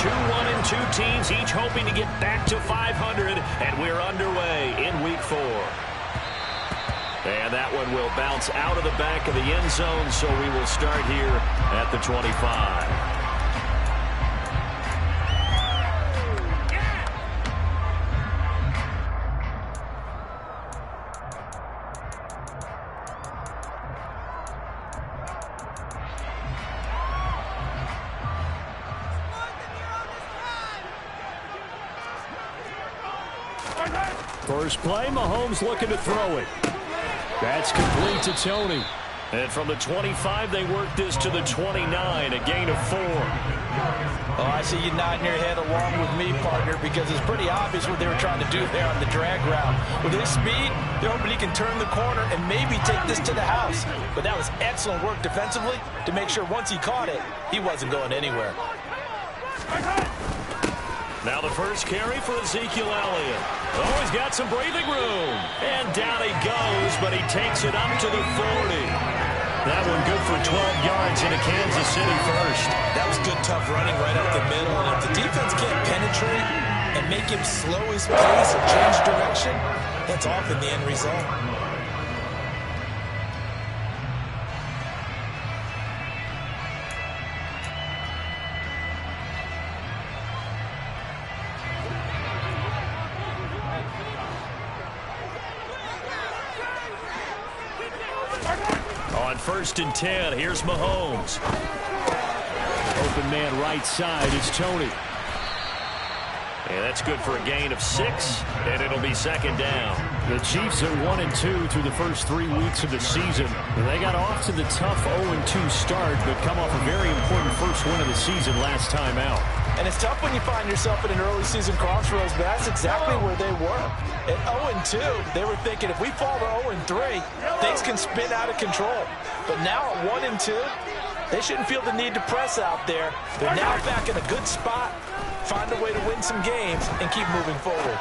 Two 1-2 teams, each hoping to get back to 500, and we're underway in Week 4. And that one will bounce out of the back of the end zone, so we will start here at the 25. First play, Mahomes looking to throw it. That's complete to Tony. And from the 25, they work this to the 29, a gain of 4. Oh, I see you nodding your head along with me, partner, because it's pretty obvious what they were trying to do there on the drag route. With his speed, they're hoping he can turn the corner and maybe take this to the house. But that was excellent work defensively to make sure once he caught it, he wasn't going anywhere. Now the first carry for Ezekiel Elliott. Oh, he's got some breathing room. And down he goes, but he takes it up to the 40. That one good for 12 yards into Kansas City first. That was good, tough running right up the middle. And if the defense can't penetrate and make him slow his pace or change direction, that's often the end result. On 1st and 10, here's Mahomes. Open man right side is Tony. And that's good for a gain of 6, and it'll be 2nd down. The Chiefs are 1-2 through the first 3 weeks of the season. They got off to the tough 0-2 start, but come off a very important first win of the season last time out. And it's tough when you find yourself in an early season crossroads, but that's exactly where they were. At 0-2, they were thinking if we fall to 0-3, things can spin out of control. But now at 1-2, they shouldn't feel the need to press out there. They're now back in a good spot, find a way to win some games, and keep moving forward.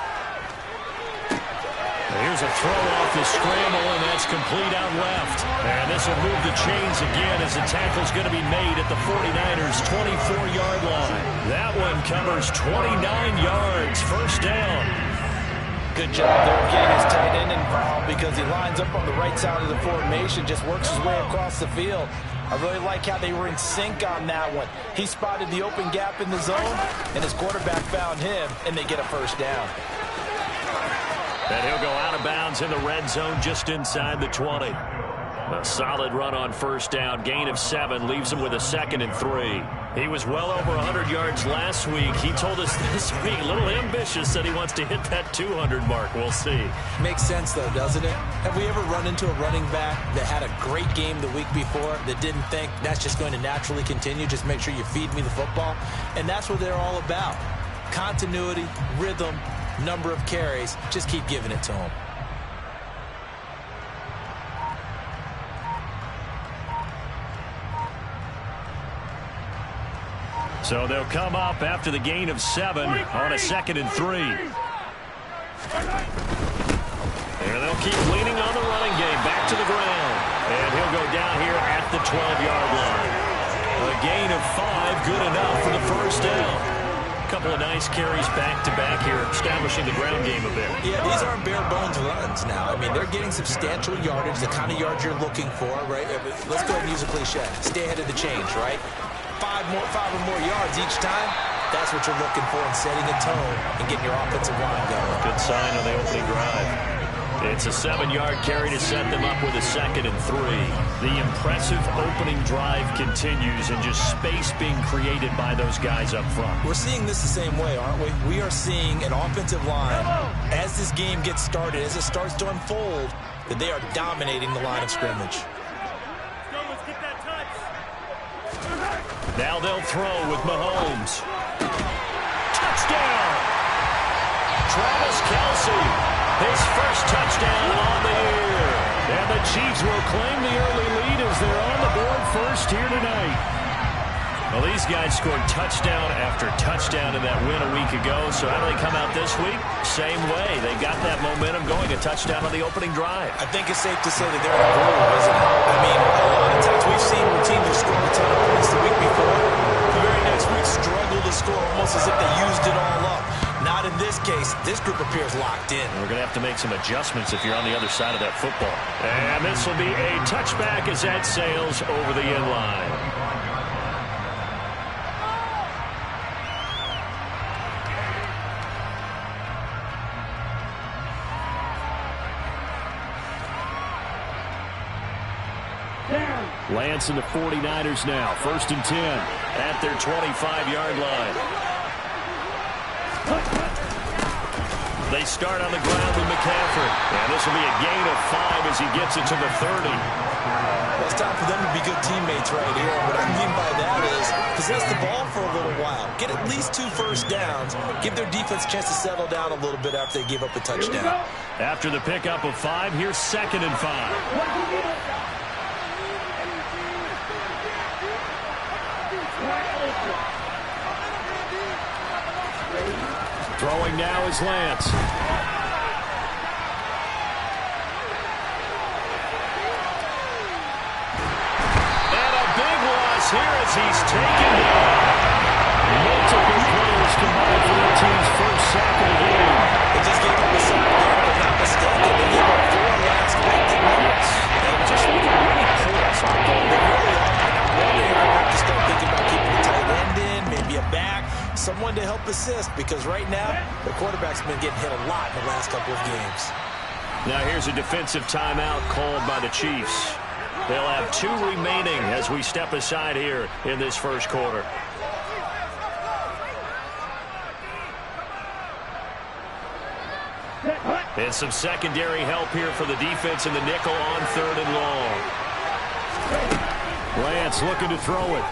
Here's a throw off the scramble, and that's complete out left. And this will move the chains again as the tackle's going to be made at the 49ers' 24-yard line. That one covers 29 yards, first down. Good job there getting his tight end involved because he lines up on the right side of the formation, just works his way across the field. I really like how they were in sync on that one. He spotted the open gap in the zone, and his quarterback found him, and they get a first down. And he'll go out of bounds in the red zone just inside the 20. A solid run on first down. Gain of 7 leaves him with a 2nd and 3. He was well over 100 yards last week. He told us this week, a little ambitious, that he wants to hit that 200 mark. We'll see. Makes sense, though, doesn't it? Have we ever run into a running back that had a great game the week before that didn't think that's just going to naturally continue? Just make sure you feed me the football. And that's what they're all about. Continuity, rhythm, number of carries. Just keep giving it to him. So they'll come up after the gain of 7 on a 2nd and 3. And they'll keep leaning on the running game back to the ground. And he'll go down here at the 12-yard line. A gain of 5, good enough for the first down. A couple of nice carries back-to-back here, establishing the ground game a bit. Yeah, these aren't bare-bones runs now. I mean, they're getting substantial yardage, the kind of yards you're looking for, right? Let's go ahead and use a cliche. Stay ahead of the change, right? 5 or more yards each time. That's what you're looking for in setting a tone and getting your offensive line going. Good sign on the opening drive. It's a 7-yard carry to set them up with a 2nd and 3. The impressive opening drive continues, and just space being created by those guys up front. We're seeing this the same way, aren't we? We are seeing an offensive line, as this game gets started, as it starts to unfold, that they are dominating the line of scrimmage. Now they'll throw with Mahomes. Touchdown! Travis Kelce, his first touchdown on the year. And the Chiefs will claim the early lead as they're on the board first here tonight. Well, these guys scored touchdown after touchdown in that win a week ago. So how do they come out this week? Same way. They got that momentum going, a touchdown on the opening drive. I think it's safe to say that they're in a groove, isn't it? I mean, a lot of times we've seen where teams have scored a ton of points the week before. The very next week struggle to score almost as pace. This group appears locked in. We're going to have to make some adjustments if you're on the other side of that football. And this will be a touchback as that sails over the end line. Lance and the 49ers now. 1st and 10 at their 25-yard line. They start on the ground with McCaffrey. And this will be a gain of 5 as he gets it to the 30. Well, it's time for them to be good teammates right here. What I mean by that is possess the ball for a little while. Get at least 2 first downs. Give their defense a chance to settle down a little bit after they give up a touchdown. After the pickup of 5, here's 2nd and 5. Throwing now is Lance. And a big loss here as he's taken down. Multiple players combined for their team's first sack of the game. They just gave up a sack there, but not mistaken. They gave up 4 last week. And just really poor start. They really are. One day I have to start thinking about keeping the tight end in, maybe a back, someone to help assist, because right now the quarterback's been getting hit a lot in the last couple of games. Now here's a defensive timeout called by the Chiefs. They'll have 2 remaining as we step aside here in this first quarter. And some secondary help here for the defense in the nickel on 3rd and long. Lance looking to throw it.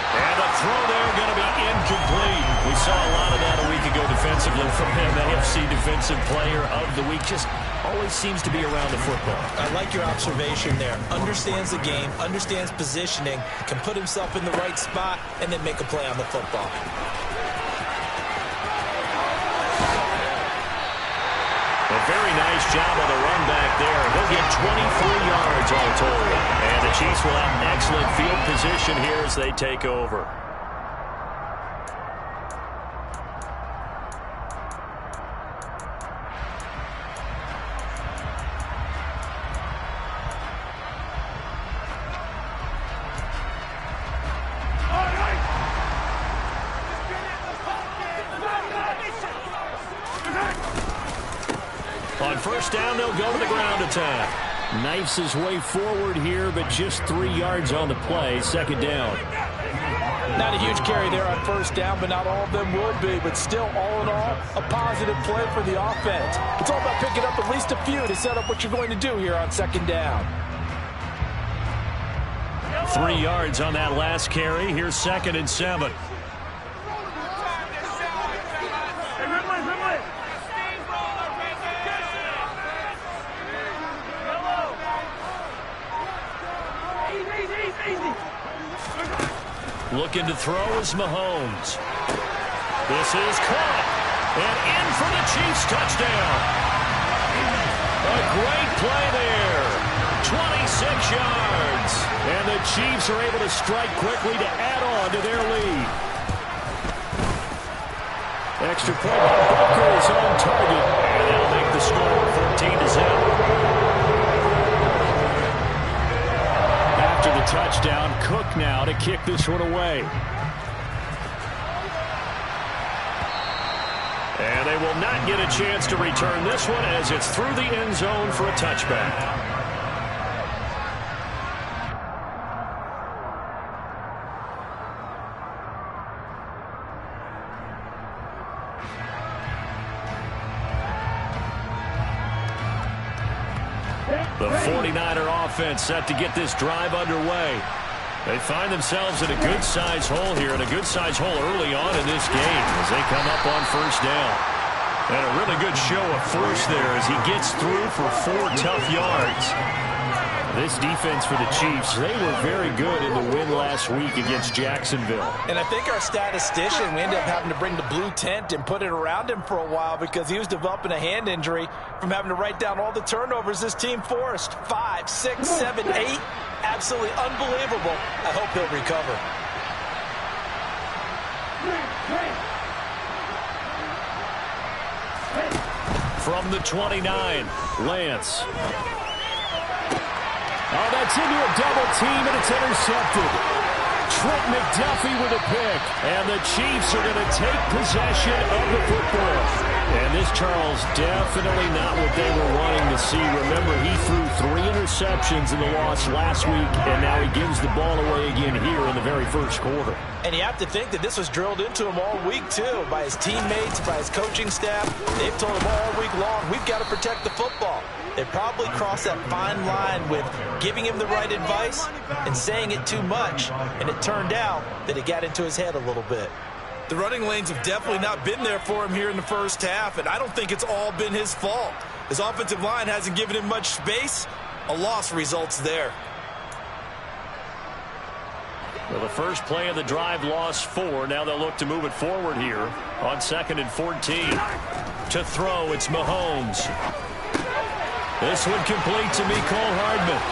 And the throw there going to be incomplete. We saw a lot of that a week ago defensively from him. AFC Defensive Player of the Week. Just always seems to be around the football. I like your observation there. Understands the game, understands positioning, can put himself in the right spot, and then make a play on the football. A very nice job on the run back there. He'll get 23 yards all told. And the Chiefs will have excellent field position here as they take over. On first down, they'll go to the ground attack. Knifes his way forward here, but just 3 yards on the play. 2nd down. Not a huge carry there on first down, but not all of them will be. But still, all in all, a positive play for the offense. It's all about picking up at least a few to set up what you're going to do here on 2nd down. 3 yards on that last carry. Here's 2nd and 7. Looking to throw is Mahomes. This is caught. And in for the Chiefs touchdown. A great play there. 26 yards. And the Chiefs are able to strike quickly to add on to their lead. Extra point by Booker is on target. And they'll make the score 14-0. After the touchdown, Cook now to kick this one away. And they will not get a chance to return this one as it's through the end zone for a touchback. The 49er offense set to get this drive underway. They find themselves in a good-sized hole here, and a good-sized hole early on in this game as they come up on first down. And a really good show of force there as he gets through for 4 tough yards. This defense for the Chiefs, they were very good in the win last week against Jacksonville. And I think our statistician, we ended up having to bring the blue tent and put it around him for a while because he was developing a hand injury from having to write down all the turnovers this team forced. 5, 6, 7, 8. Absolutely unbelievable. I hope he'll recover. From the 29, Lance. Oh, that's into a double team, and it's intercepted. Trent McDuffie with a pick, and the Chiefs are going to take possession of the football. And this, Charles, definitely not what they were wanting to see. Remember, he threw 3 interceptions in the loss last week, and now he gives the ball away again here in the very first quarter. And you have to think that this was drilled into him all week, too, by his teammates, by his coaching staff. They've told him all week long, we've got to protect the football. They probably crossed that fine line with giving him the right advice and saying it too much. And it turned out that it got into his head a little bit. The running lanes have definitely not been there for him here in the first half, and I don't think it's all been his fault. His offensive line hasn't given him much space. A loss results there. Well, the first play of the drive lost 4. Now they'll look to move it forward here on 2nd and 14. To throw, it's Mahomes. This one complete to Mecole Hardman.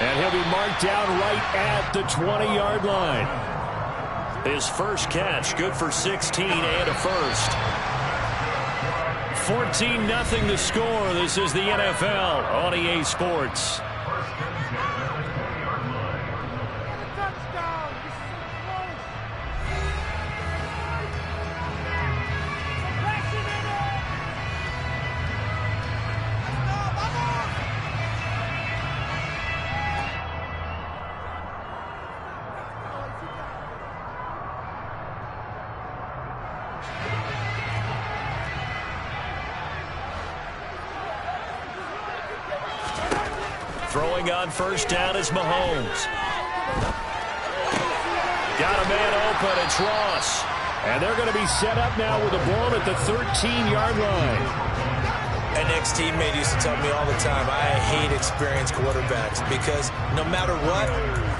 And he'll be marked down right at the 20-yard line. His first catch, good for 16 and a first. 14-0 the score. This is the NFL on EA Sports. Throwing on first down is Mahomes. Got a man open. It's Ross. And they're going to be set up now with the ball at the 13-yard line. An ex-teammate used to tell me all the time, I hate experienced quarterbacks because no matter what,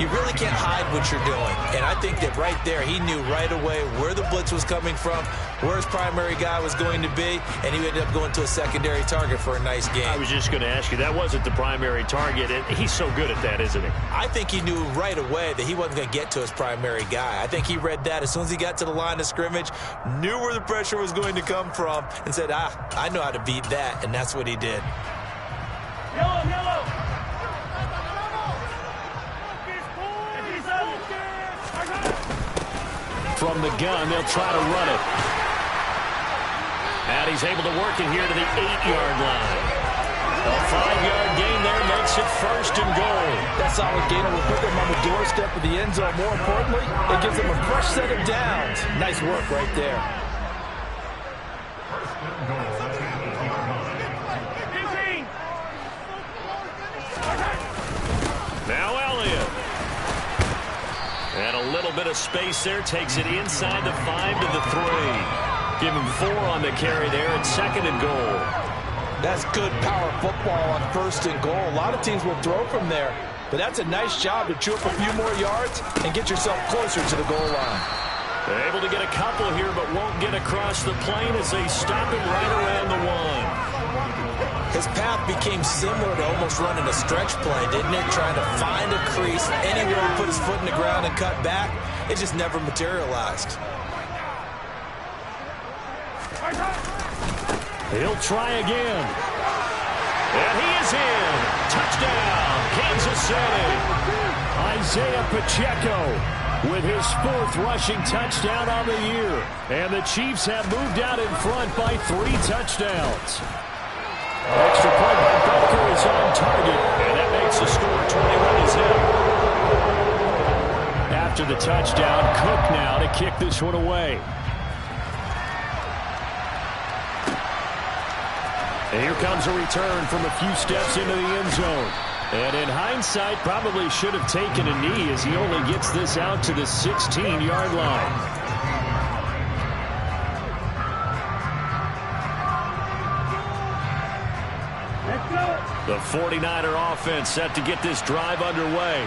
you really can't hide what you're doing. And I think that right there, he knew right away where the blitz was coming from, where his primary guy was going to be, and he ended up going to a secondary target for a nice game. I was just going to ask you, that wasn't the primary target, and he's so good at that, isn't he? I think he knew right away that he wasn't going to get to his primary guy. I think he read that as soon as he got to the line of scrimmage, knew where the pressure was going to come from, and said, I know how to beat that, and that's what he did. Yellow. From the gun, they'll try to run it. And he's able to work it here to the 8-yard line. A 5-yard gain there makes it 1st and goal. That solid gain will put them on the doorstep of the end zone. More importantly, it gives them a fresh set of downs. Nice work right there. Now Elliott. And a little bit of space there. Takes it inside the 5 to the 3. Give him 4 on the carry there at 2nd and goal. That's good power football on 1st and goal. A lot of teams will throw from there. But that's a nice job to chew up a few more yards and get yourself closer to the goal line. They're able to get a couple here, but won't get across the plane as they stop him right around the 1. His path became similar to almost running a stretch play, didn't it? Trying to find a crease, anywhere to put his foot in the ground and cut back. It just never materialized. He'll try again. And he is in. Touchdown, Kansas City. Isaiah Pacheco with his 4th rushing touchdown on the year. And the Chiefs have moved out in front by 3 touchdowns. Extra point by Butker is on target, and that makes the score 21-0. After the touchdown, Cook now to kick this one away. And here comes a return from a few steps into the end zone. And in hindsight, probably should have taken a knee as he only gets this out to the 16-yard line. The 49er offense set to get this drive underway.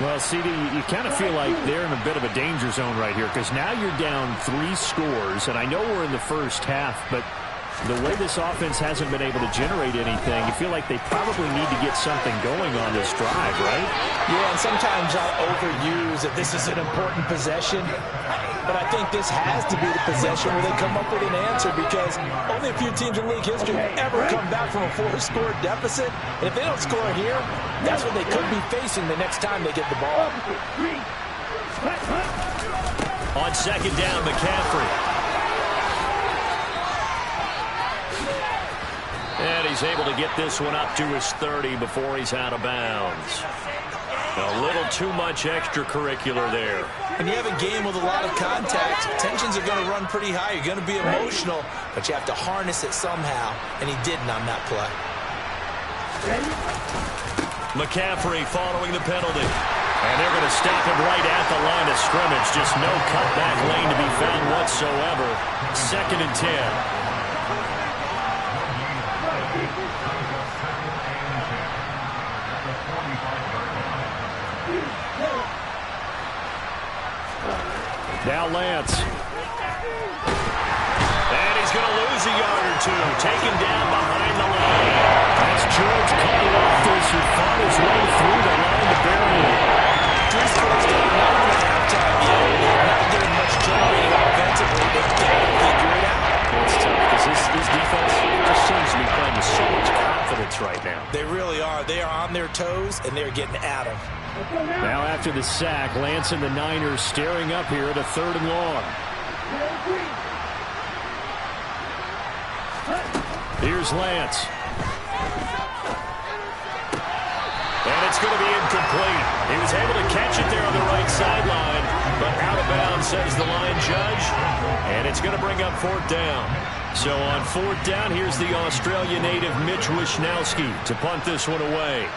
Well, CD, you kind of feel like they're in a bit of a danger zone right here because now you're down 3 scores, and I know we're in the first half, but the way this offense hasn't been able to generate anything, you feel like they probably need to get something going on this drive, right? Yeah, and sometimes I'll overuse that this is an important possession. But I think this has to be the possession where they come up with an answer, because only a few teams in league history have ever come back from a 4-score deficit. And if they don't score here, that's what they could be facing the next time they get the ball. On second down, McCaffrey. And he's able to get this one up to his 30 before he's out of bounds. A little too much extracurricular there. When you have a game with a lot of contact, tensions are going to run pretty high. You're going to be emotional, but you have to harness it somehow, and he didn't on that play. McCaffrey following the penalty. And they're going to stop him right at the line of scrimmage. Just no cutback lane to be found whatsoever. 2nd and 10. Now Lance. And he's going to lose a yard or two. Taken down behind the line. That's George Karlaftis, who fought his way through the line to bury him. 3 scores down, not even halftime yet. Not getting much generating offensively. They've got to figure it out. It's tough because this defense just seems to be playing with so much confidence right now. They really are. They are on their toes, and they're getting at them. Now after the sack, Lance and the Niners staring up here at a 3rd and long. Here's Lance. And it's going to be incomplete. He was able to catch it there on the right sideline, but out of bounds, says the line judge. And it's going to bring up 4th down. So on 4th down, here's the Australia native Mitch Wishnowsky to punt this one away.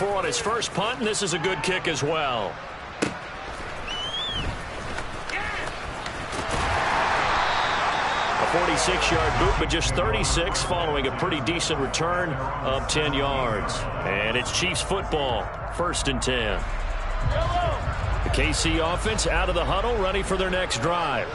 On his first punt, and this is a good kick as well. A 46-yard boot, but just 36 following a pretty decent return of 10 yards. And it's Chiefs football, 1st and 10. The KC offense out of the huddle, ready for their next drive.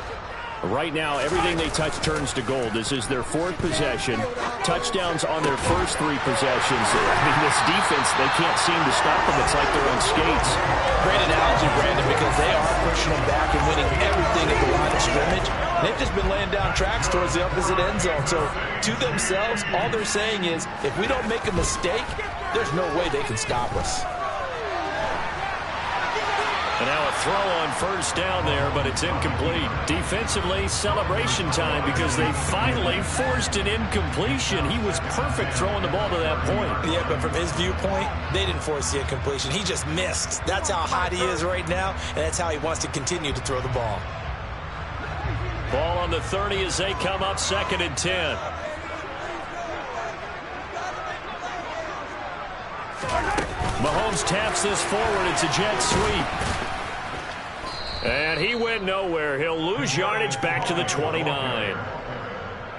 Right now, everything they touch turns to gold. This is their 4th possession. Touchdowns on their first 3 possessions. I mean, this defense, they can't seem to stop them. It's like they're on skates. Great analogy, Brandon, because they are pushing them back and winning everything at the line of scrimmage. They've just been laying down tracks towards the opposite end zone. So, to themselves, all they're saying is, if we don't make a mistake, there's no way they can stop us. And now a throw on 1st down there, but it's incomplete. Defensively, celebration time because they finally forced an incompletion. He was perfect throwing the ball to that point. Yeah, but from his viewpoint, they didn't force the incompletion. He just missed. That's how hot he is right now, and that's how he wants to continue to throw the ball. Ball on the 30 as they come up 2nd and 10. Mahomes taps this forward. It's a jet sweep. And he went nowhere. He'll lose yardage back to the 29.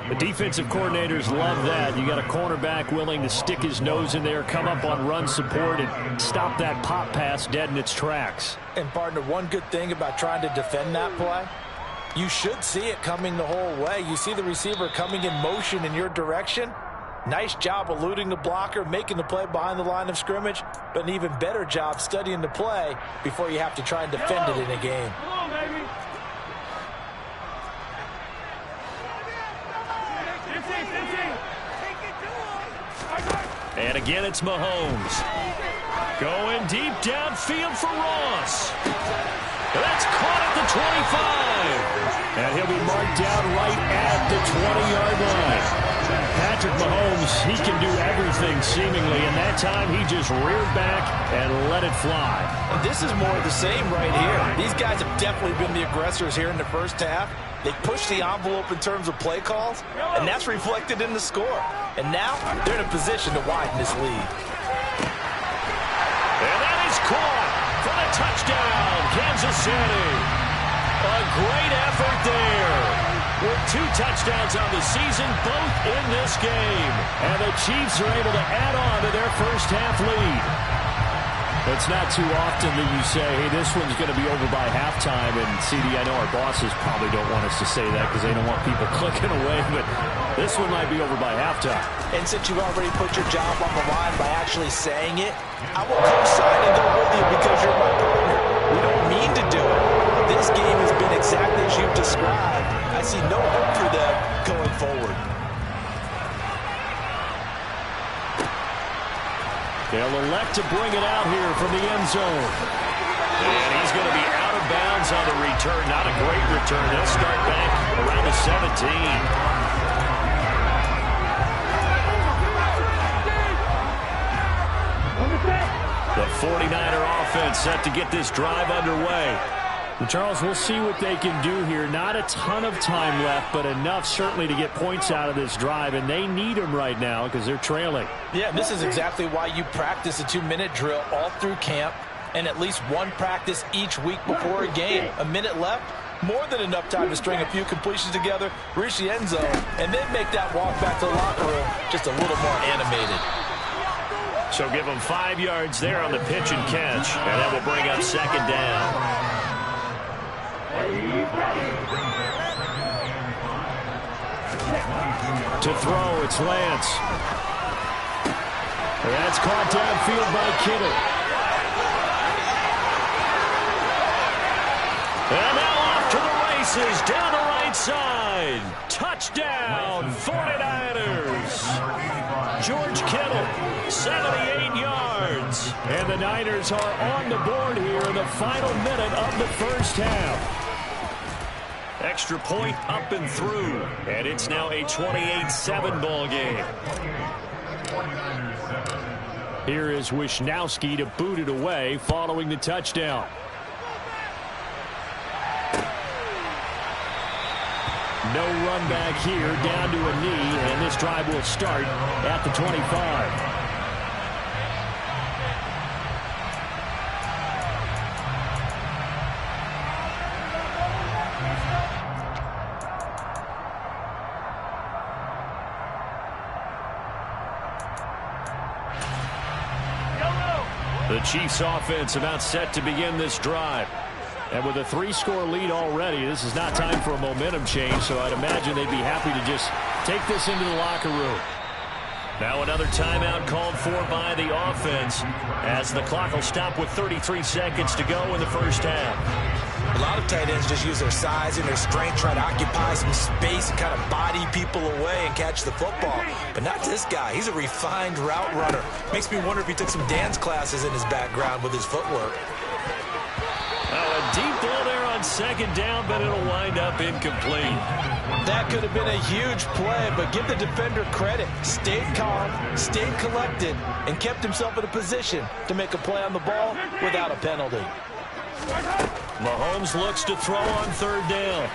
The defensive coordinators love that. You got a cornerback willing to stick his nose in there, come up on run support, and stop that pop pass dead in its tracks. And, partner, one good thing about trying to defend that play, you should see it coming the whole way. You see the receiver coming in motion in your direction. Nice job eluding the blocker, making the play behind the line of scrimmage, but an even better job studying the play before you have to try and defend it in a game. Come on, baby. 15. And again, it's Mahomes. Going deep downfield for Ross. That's caught at the 25. And he'll be marked down right at the 20-yard line. Patrick Mahomes, he can do everything seemingly, and that time he just reared back and let it fly. And this is more of the same right here. These guys have definitely been the aggressors here in the first half. They pushed the envelope in terms of play calls, and that's reflected in the score. And now they're in a position to widen this lead. And that is caught for the touchdown, Kansas City. A great effort there. with 2 touchdowns on the season, both in this game. And the Chiefs are able to add on to their first half lead. It's not too often that you say, hey, this one's going to be over by halftime. And, CD, I know our bosses probably don't want us to say that because they don't want people clicking away. But this one might be over by halftime. And since you've already put your job on the line by actually saying it, I will co-sign and go with you because you're my partner. We don't mean to do it. This game has been exactly as you've described. I see no hope for them going forward. They'll elect to bring it out here from the end zone. And he's going to be out of bounds on the return. Not a great return. They'll start back around the 17. The 49er offense set to get this drive underway. And Charles, we'll see what they can do here. Not a ton of time left, but enough certainly to get points out of this drive, and they need them right now because they're trailing. Yeah, this is exactly why you practice a 2-minute drill all through camp and at least one practice each week before a game. A minute left, more than enough time to string a few completions together, reach the end zone, and then make that walk back to the locker room just a little more animated. So give them 5 yards there on the pitch and catch, and that will bring up second down. To throw, it's Lance. That's caught downfield by Kittle. And now off to the races, down the right side. Touchdown, 49ers. George Kittle, 78 yards. And the Niners are on the board here in the final minute of the first half. Extra point up and through. And it's now a 28-7 ball game. Here is Wisnowski to boot it away following the touchdown. No run back here, down to a knee, and this drive will start at the 25. The Chiefs offense about set to begin this drive. And with a 3-score lead already, this is not time for a momentum change, so I'd imagine they'd be happy to just take this into the locker room. Now another timeout called for by the offense as the clock will stop with 33 seconds to go in the first half. A lot of tight ends just use their size and their strength, try to occupy some space and kind of body people away and catch the football. But not this guy. He's a refined route runner. Makes me wonder if he took some dance classes in his background with his footwork. Oh, a deep ball there on second down, but it'll wind up incomplete. That could have been a huge play, but give the defender credit. Stayed calm, stayed collected, and kept himself in a position to make a play on the ball without a penalty. Mahomes looks to throw on third down.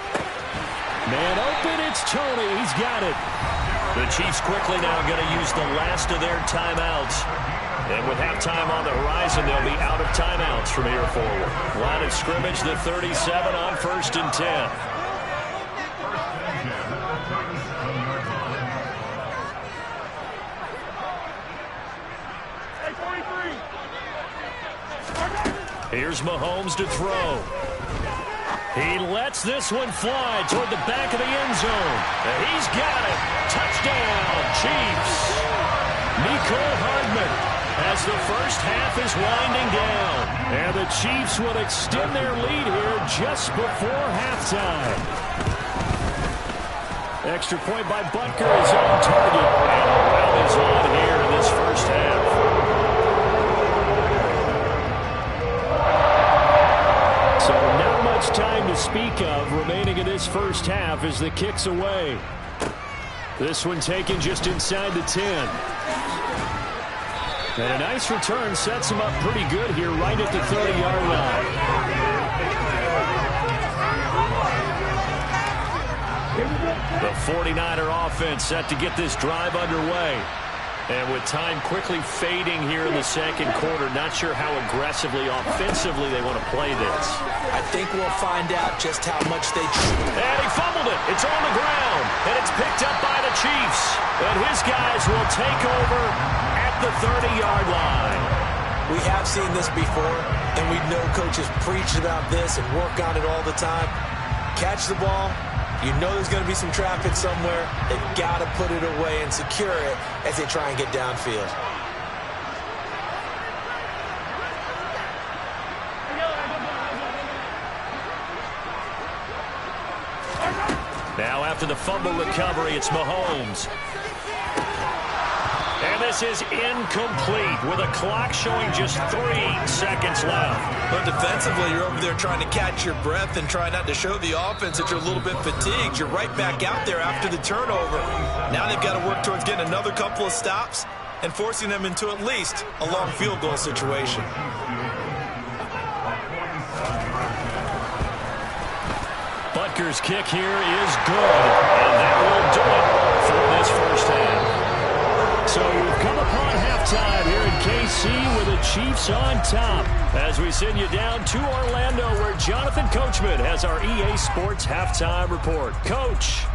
Man open, it's Tony. He's got it. The Chiefs quickly now going to use the last of their timeouts. And with halftime on the horizon, they'll be out of timeouts from here forward. Line of scrimmage, the 37 on 1st and 10. Here's Mahomes to throw. He lets this one fly toward the back of the end zone. And he's got it. Touchdown, Chiefs. Mecole Hardman as the first half is winding down. And the Chiefs will extend their lead here just before halftime. Extra point by Butker is on target. And the round is on here in this first half. So not much time to speak of remaining in this first half as the kick's away. This one taken just inside the 10. And a nice return sets him up pretty good here right at the 30-yard line. The 49er offense set to get this drive underway. And with time quickly fading here in the second quarter, not sure how aggressively, offensively they want to play this. I think we'll find out just how much they... And he fumbled it. It's on the ground. And it's picked up by the Chiefs. And his guys will take over at the 30-yard line. We have seen this before, and we know coaches preach about this and work on it all the time. Catch the ball. You know there's going to be some traffic somewhere. They've got to put it away and secure it as they try and get downfield. Now after the fumble recovery, it's Mahomes. And this is incomplete with a clock showing just 3 seconds left. But defensively, you're over there trying to catch your breath and try not to show the offense that you're a little bit fatigued. You're right back out there after the turnover. Now they've got to work towards getting another couple of stops and forcing them into at least a long field goal situation. Butker's kick here is good, and that will do it for this first half. So we've come upon halftime here in KC with the Chiefs on top as we send you down to Orlando where Jonathan Coachman has our EA Sports halftime report. Coach.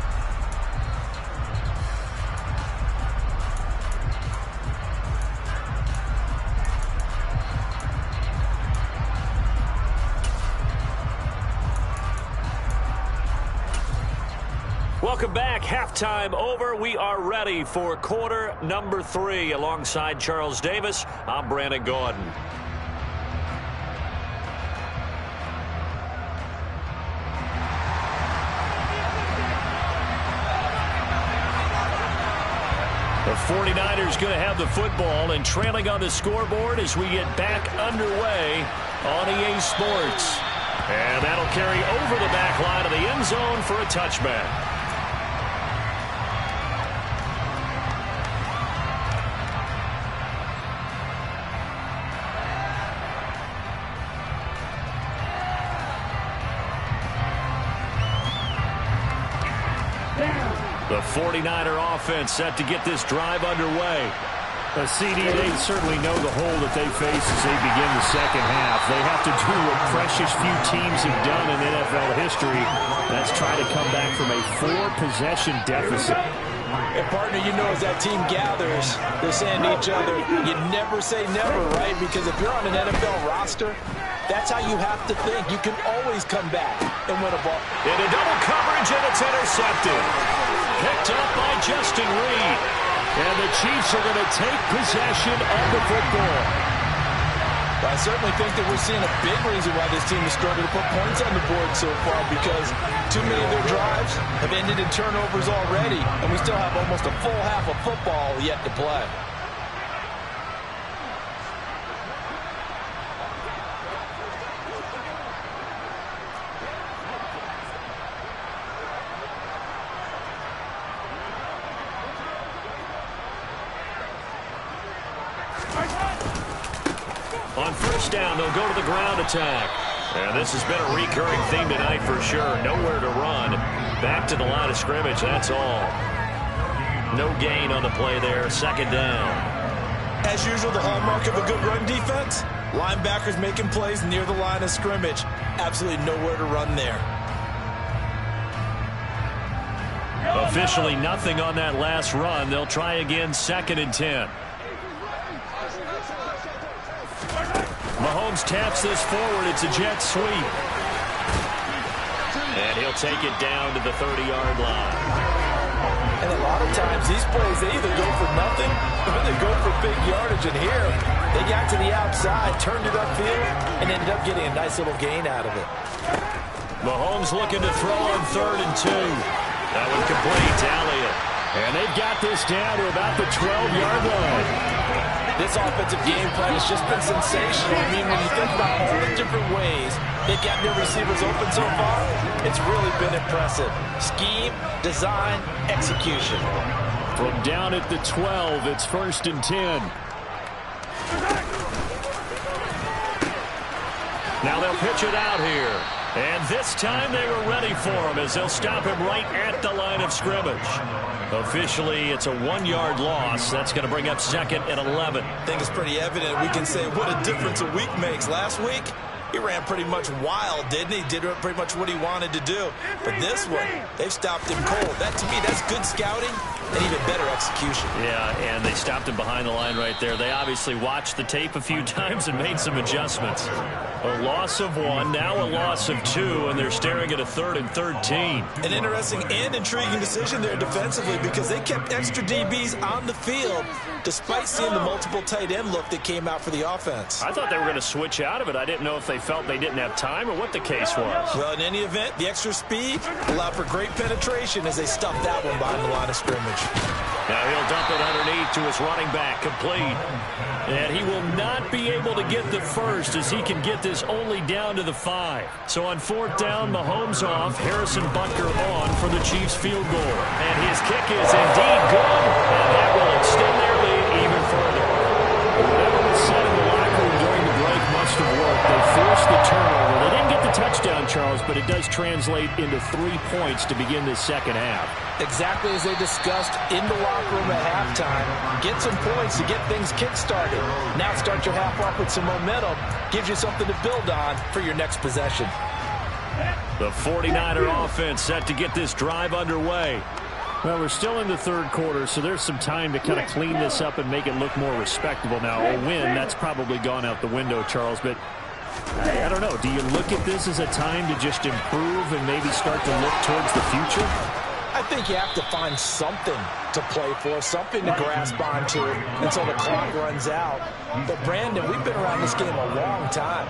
Welcome back. Halftime over. We are ready for quarter number 3. Alongside Charles Davis, I'm Brandon Gordon. The 49ers going to have the football and trailing on the scoreboard as we get back underway on EA Sports. And that'll carry over the back line of the end zone for a touchback. The 49er offense set to get this drive underway. CD, they certainly know the hole that they face as they begin the second half. They have to do what precious few teams have done in NFL history. That's try to come back from a 4-possession deficit. And, partner, you know as that team gathers, they're saying to each other, you never say never, right? Because if you're on an NFL roster, that's how you have to think. You can always come back and win a ball. Into double coverage, and it's intercepted. Picked up by Justin Reed. And the Chiefs are going to take possession of the football. Well, I certainly think that we're seeing a big reason why this team has struggled to put points on the board so far, because too many of their drives have ended in turnovers already, and we still have almost a full half of football yet to play. On first down, they'll go to the ground attack. And this has been a recurring theme tonight for sure. Nowhere to run. Back to the line of scrimmage, that's all. No gain on the play there. Second down. As usual, the hallmark of a good run defense, linebackers making plays near the line of scrimmage. Absolutely nowhere to run there. Officially nothing on that last run. They'll try again, 2nd and 10. Mahomes taps this forward. It's a jet sweep. And he'll take it down to the 30-yard line. And a lot of times these plays, they either go for nothing or they go for big yardage. And here, they got to the outside, turned it upfield, and ended up getting a nice little gain out of it. Mahomes looking to throw on 3rd and 2. That one complete to Elliott. And they've got this down to about the 12-yard line. This offensive game plan has just been sensational. I mean, when you think about all the different ways they've gotten their receivers open so far, it's really been impressive. Scheme, design, execution. From down at the 12, it's 1st and 10. Now they'll pitch it out here. And this time they were ready for him as they'll stop him right at the line of scrimmage. Officially, it's a 1-yard loss. That's going to bring up second and 11. I think it's pretty evident. We can say what a difference a week makes. Last week, he ran pretty much wild, didn't he? Did pretty much what he wanted to do. But this one, they've stopped him cold. That, to me, that's good scouting and even better execution. Yeah, and they stopped him behind the line right there. They obviously watched the tape a few times and made some adjustments. A loss of 1, now a loss of 2, and they're staring at a 3rd and 13. An interesting and intriguing decision there defensively because they kept extra DBs on the field despite seeing the multiple tight end look that came out for the offense. I thought they were going to switch out of it. I didn't know if they felt they didn't have time or what the case was. Well, in any event, the extra speed allowed for great penetration as they stuffed that one behind the line of scrimmage. Now he'll dump it underneath to his running back, complete. And he will not be able to get the first as he can get this only down to the 5. So on 4th down, Mahomes off, Harrison Butker on for the Chiefs field goal. And his kick is indeed good, and that will extend their lead even further. Whatever was said in the locker room during the break must have worked. They forced the turnover. They didn't get the touchdown, Charles, but it does translate into 3 points to begin this second half. Exactly as they discussed in the locker room at halftime. Get some points to get things kick-started. Now start your half off with some momentum. Gives you something to build on for your next possession. The 49er offense set to get this drive underway. Well, we're still in the 3rd quarter, so there's some time to kind of clean this up and make it look more respectable. Now, a win, that's probably gone out the window, Charles, but I don't know. Do you look at this as a time to just improve and maybe start to look towards the future? I think you have to find something to play for, something to grasp onto until the clock runs out. But, Brandon, we've been around this game a long time.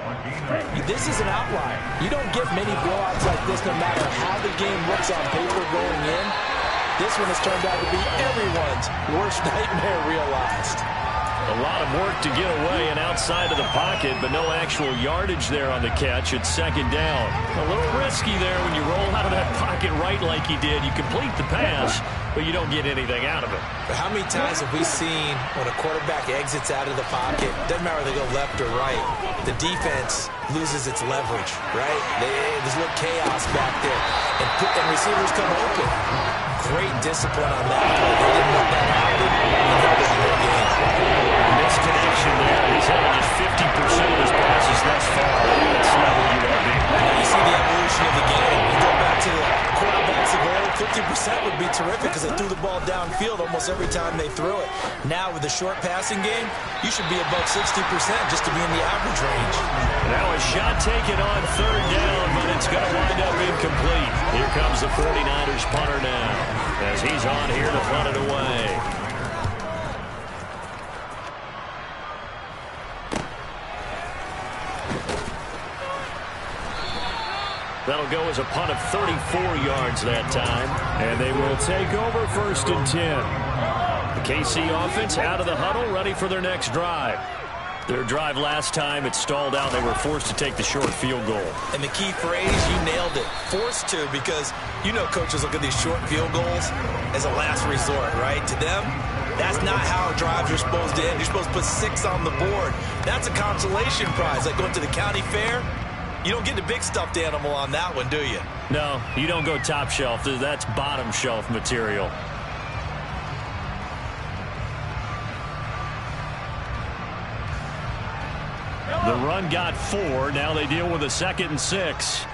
This is an outlier. You don't get many blowouts like this no matter how the game looks on paper going in. This one has turned out to be everyone's worst nightmare realized. A lot of work to get away and outside of the pocket, but no actual yardage there on the catch. It's 2nd down. A little risky there when you roll out of that pocket right like he did. You complete the pass, but you don't get anything out of it. But how many times have we seen when a quarterback exits out of the pocket, doesn't matter whether they go left or right, the defense loses its leverage, right? There's a little chaos back there, and receivers come open. Great discipline on that play. They didn't let that happen. Misconnection there. He's had just 50% of his passes thus far. That's not where you want to be. Now you see the evolution of the game. You go back to the quarterbacks of old, 50% would be terrific because they threw the ball downfield almost every time they threw it. Now with the short passing game, you should be above 60% just to be in the average range. Now a shot taken on 3rd down, but it's going to wind up incomplete. Here comes the 49ers punter now as he's on here to punt it away. That'll go as a punt of 34 yards that time. And they will take over 1st and 10. The KC offense out of the huddle, ready for their next drive. Their drive last time, it stalled out. They were forced to take the short field goal. And the key phrase, you nailed it. Forced to, because you know coaches look at these short field goals as a last resort, right? To them, that's not how drives are supposed to end. You're supposed to put 6 on the board. That's a consolation prize. Like going to the county fair, you don't get the big stuffed animal on that one, do you? No, you don't go top shelf. That's bottom shelf material. The run got 4. Now they deal with a 2nd and 6.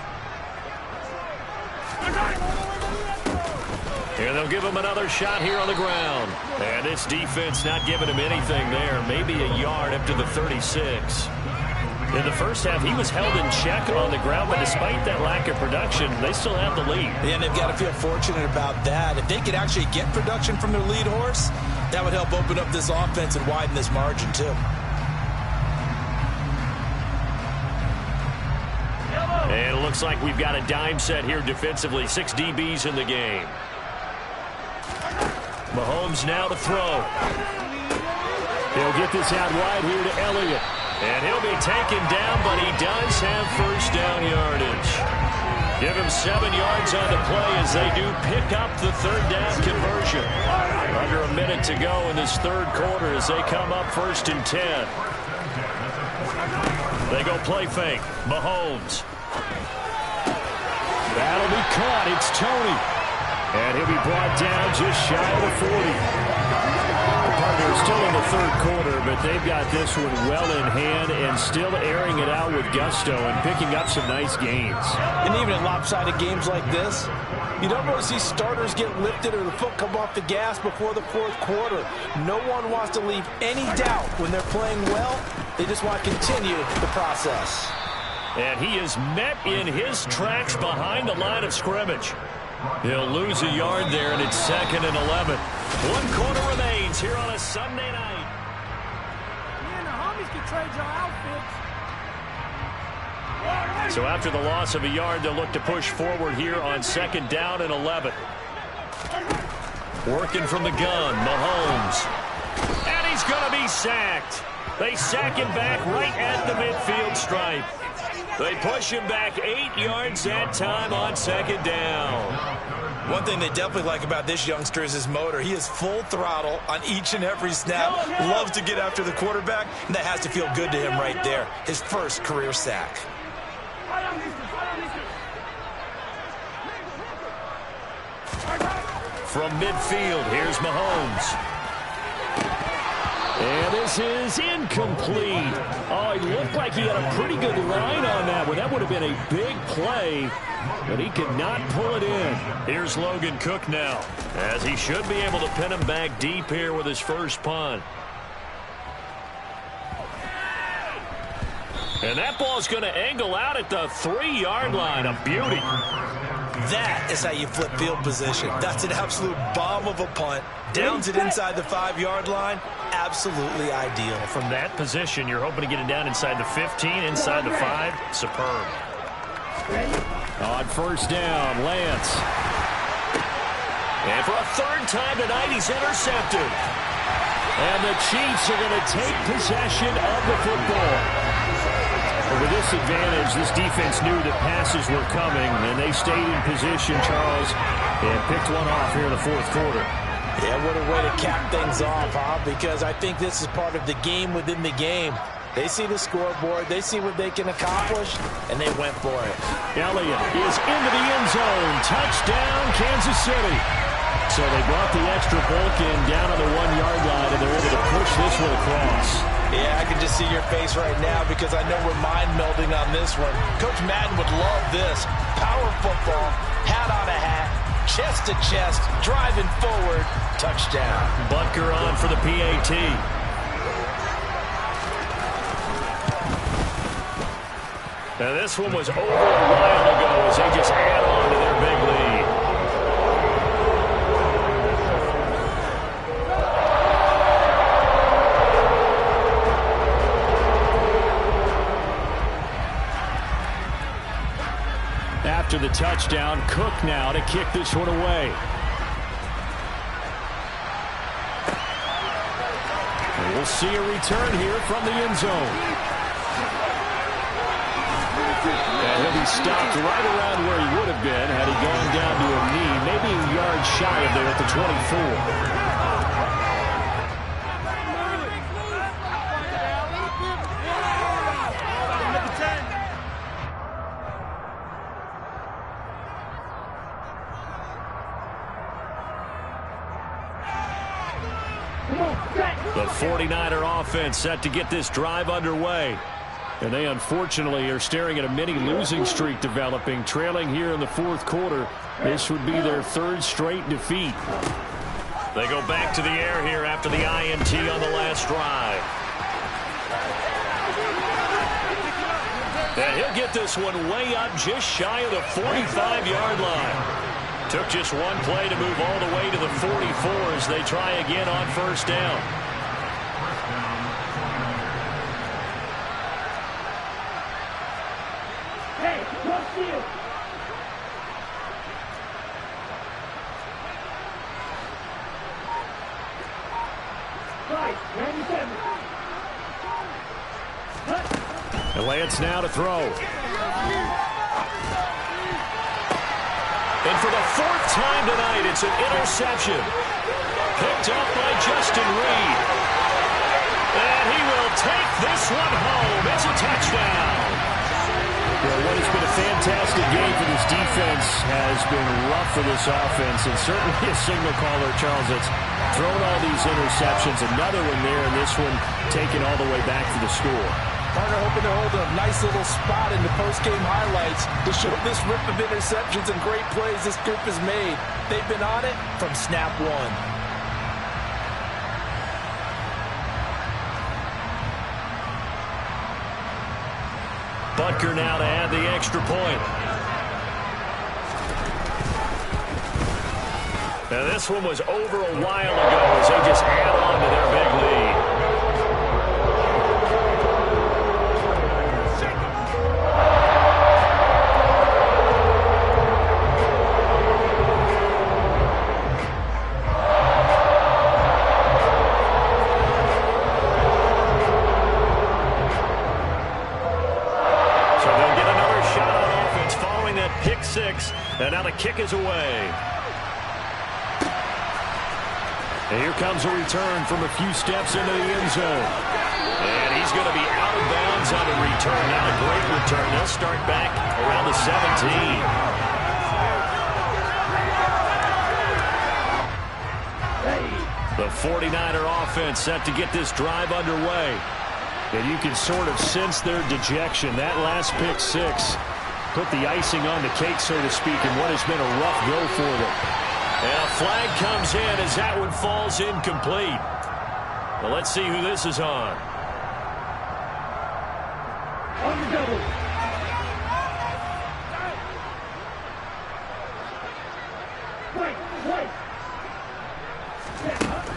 And they'll give him another shot here on the ground. And this defense not giving him anything there. Maybe a yard up to the 36. In the first half, he was held in check on the ground, but despite that lack of production, they still have the lead. Yeah, and they've got to feel fortunate about that. If they could actually get production from their lead horse, that would help open up this offense and widen this margin, too. And it looks like we've got a dime set here defensively. 6 DBs in the game. Mahomes now to throw. He'll get this out wide here to Elliott. And he'll be taken down, but he does have 1st down yardage. Give him 7 yards on the play as they do pick up the 3rd down conversion. Under a minute to go in this 3rd quarter as they come up 1st and 10. They go play fake. Mahomes. That'll be caught. It's Tony. And he'll be brought down just shy of the 40. The partner is still in the third quarter, but they've got this one well in hand and still airing it out with gusto and picking up some nice gains. And even in lopsided games like this, you don't really see starters get lifted or the foot come off the gas before the fourth quarter. No one wants to leave any doubt when they're playing well. They just want to continue the process. And he is met in his tracks behind the line of scrimmage. He'll lose a yard there, and it's 2nd and 11. 1 quarter remains here on a Sunday night. Me and the homies can trade your outfits. So after the loss of a yard, they'll look to push forward here on 2nd down and 11. Working from the gun, Mahomes. And he's going to be sacked. They sack him back right at the midfield stripe. They push him back 8 yards that time on 2nd down. One thing they definitely like about this youngster is his motor. He is full throttle on each and every snap. Loves to get after the quarterback, and that has to feel good to him right there. His first career sack. From midfield, here's Mahomes. And this is incomplete. Oh, he looked like he had a pretty good line on that one. That would have been a big play, but he could not pull it in. Here's Logan Cook now, as he should be able to pin him back deep here with his first punt. And that ball's going to angle out at the 3-yard line. A beauty. That is how you flip field position. That's an absolute bomb of a punt. Downs it inside the 5-yard line. Absolutely ideal. From that position, you're hoping to get it down inside the 15, inside the 5. Superb. On 1st down, Lance. And for a 3rd time tonight, he's intercepted. And the Chiefs are going to take possession of the football. With this advantage, this defense knew that passes were coming, and they stayed in position, Charles, and picked one off here in the 4th quarter. Yeah, what a way to cap things off, huh? Because I think this is part of the game within the game. They see the scoreboard, they see what they can accomplish, and they went for it. Elliott is into the end zone. Touchdown, Kansas City. So they brought the extra bulk in down on the 1-yard line, and they're able to push this one across. Yeah, I can just see your face right now because I know we're mind melding on this one. Coach Madden would love this. Power football, hat on a hat, chest to chest, driving forward, touchdown. Butker on for the PAT. Now this one was over a while ago as they just add on to their big lead. After the touchdown, Cook now to kick this one away. And we'll see a return here from the end zone. And he'll be stopped right around where he would have been had he gone down to a knee, maybe a yard shy of there at the 24. The 49er offense set to get this drive underway. And they unfortunately are staring at a mini losing streak developing, trailing here in the 4th quarter. This would be their 3rd straight defeat. They go back to the air here after the INT on the last drive. And he'll get this one way up just shy of the 45-yard line. Took just one play to move all the way to the 44 as they try again on 1st down. And Lance now to throw. And for the 4th time tonight, it's an interception. Picked up by Justin Reed. And he will will take this one home. It's a touchdown. Well, what has been a fantastic game for this defense has been rough for this offense, and certainly a signal caller, Charles, that's thrown all these interceptions. Another one there, and this one taken all the way back to the score. Partner hoping to hold a nice little spot in the post-game highlights to show this rip of interceptions and great plays this group has made. They've been on it from snap one. Butker now to add the extra point. Now this one was over a while ago as they just add on to their big lead. And now the kick is away. And here comes a return from a few steps into the end zone. And he's going to be out of bounds on a return. Not a great return. They'll start back around the 17. The 49er offense set to get this drive underway. And you can sort of sense their dejection. That last pick six put the icing on the cake, so to speak, in what has been a rough go for them. And a flag comes in as that one falls incomplete. Well, let's see who this is on.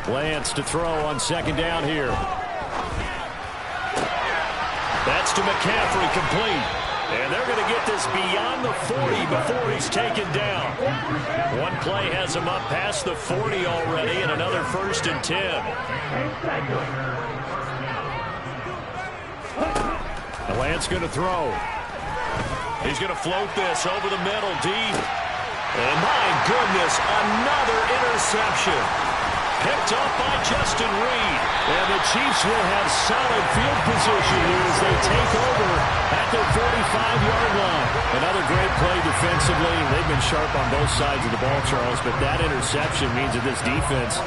Lance to throw on second down here. That's to McCaffrey, complete. And they're going to get this beyond the 40 before he's taken down. One play has him up past the 40 already, and another 1st and 10. And Lance going to throw. He's going to float this over the middle, deep. And my goodness, another interception. Picked up by Justin Reed. And the Chiefs will have solid field position here as they take over at their 45-yard line. Another great play defensively. They've been sharp on both sides of the ball, Charles, but that interception means that this defense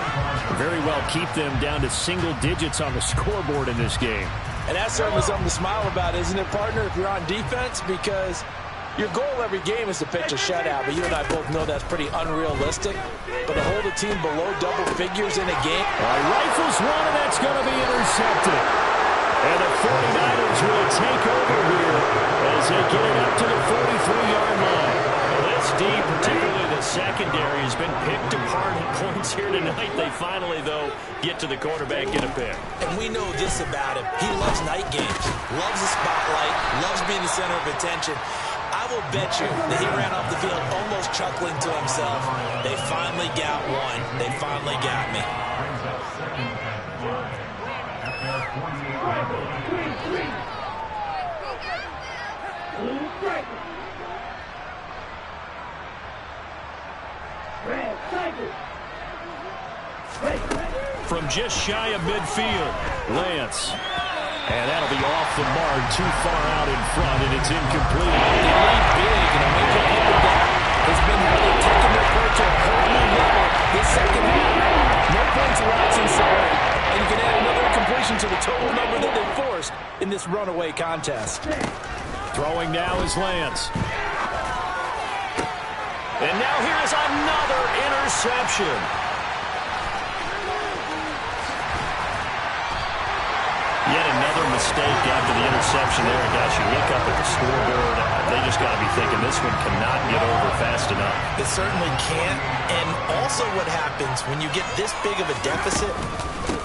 very well keep them down to single digits on the scoreboard in this game. And that's certainly something to smile about, isn't it, partner, if you're on defense? Because your goal every game is to pitch a shutout, but you and I both know that's pretty unrealistic. But to hold a team below double figures in a game. Rifles one, and that's going to be intercepted. And the 49ers will take over here as they get it up to the 43-yard line. This D, particularly the secondary, has been picked apart at points here tonight. They finally, though, get to the quarterback in a pick. And we know this about him. He loves night games, loves the spotlight, loves being the center of attention. I will bet you that he ran off the field almost chuckling to himself. They finally got one. They finally got me. From just shy of midfield, Lance. And that'll be off the mark, too far out in front, and it's incomplete. They lead big, and a major part of that has been how they're taking their play to a whole new level this second half. No points allowed since the break, and you can add another incompletion to the total number that they forced in this runaway contest. Throwing now is Lance. And now here is another interception. Yet another mistake after the interception there. And gosh, you look up at the scoreboard, they just got to be thinking this one cannot get over fast enough. It certainly can't. And also what happens when you get this big of a deficit,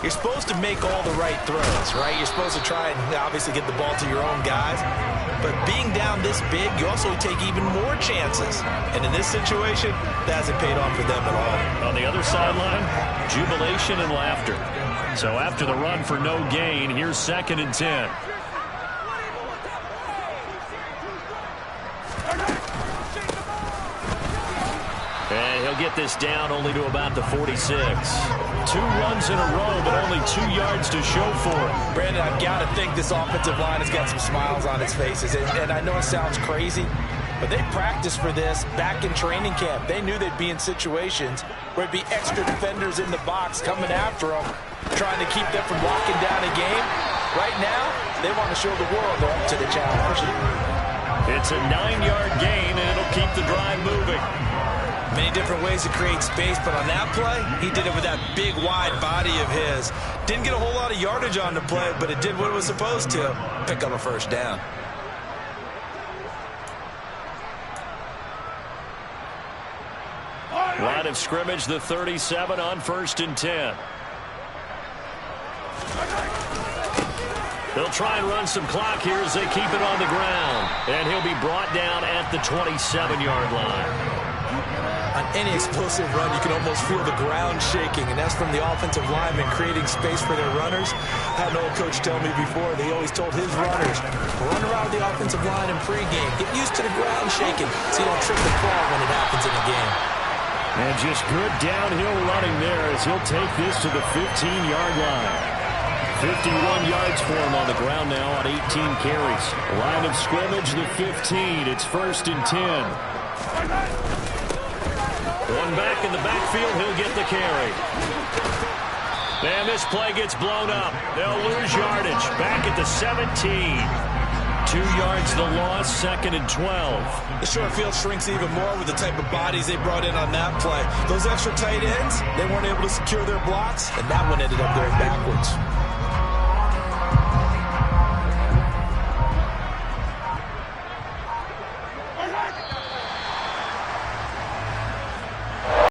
you're supposed to make all the right throws, right? You're supposed to try and obviously get the ball to your own guys. But being down this big, you also take even more chances. And in this situation, that hasn't paid off for them at all. On the other sideline, jubilation and laughter. So after the run for no gain, here's 2nd and 10. And he'll get this down only to about the 46. 2 runs in a row, but only 2 yards to show for it. Brandon, I've got to think this offensive line has got some smiles on its faces. And I know it sounds crazy, but they practiced for this back in training camp. They knew they'd be in situations where it'd be extra defenders in the box coming after them, trying to keep them from locking down a game. Right now, they want to show the world they're up to the challenge. It's a 9-yard gain, and it'll keep the drive moving. Many different ways to create space, but on that play, he did it with that big, wide body of his. Didn't get a whole lot of yardage on the play, but it did what it was supposed to. Pick up a first down. Line of scrimmage, the 37 on 1st and 10. They'll try and run some clock here as they keep it on the ground. And he'll be brought down at the 27-yard line. On any explosive run, you can almost feel the ground shaking, and that's from the offensive linemen creating space for their runners. I had an old coach tell me before, they always told his runners, run around the offensive line in pregame. Get used to the ground shaking so you don't trip the ball when it happens in the game. And just good downhill running there as he'll take this to the 15-yard line. 51 yards for him on the ground now on 18 carries. Line of scrimmage, the 15. It's 1st and 10. One back in the backfield, he'll get the carry. And this play gets blown up. They'll lose yardage. Back at the 17. 2 yards the loss, 2nd and 12. The short field shrinks even more with the type of bodies they brought in on that play. Those extra tight ends, they weren't able to secure their blocks, and that one ended up going backwards.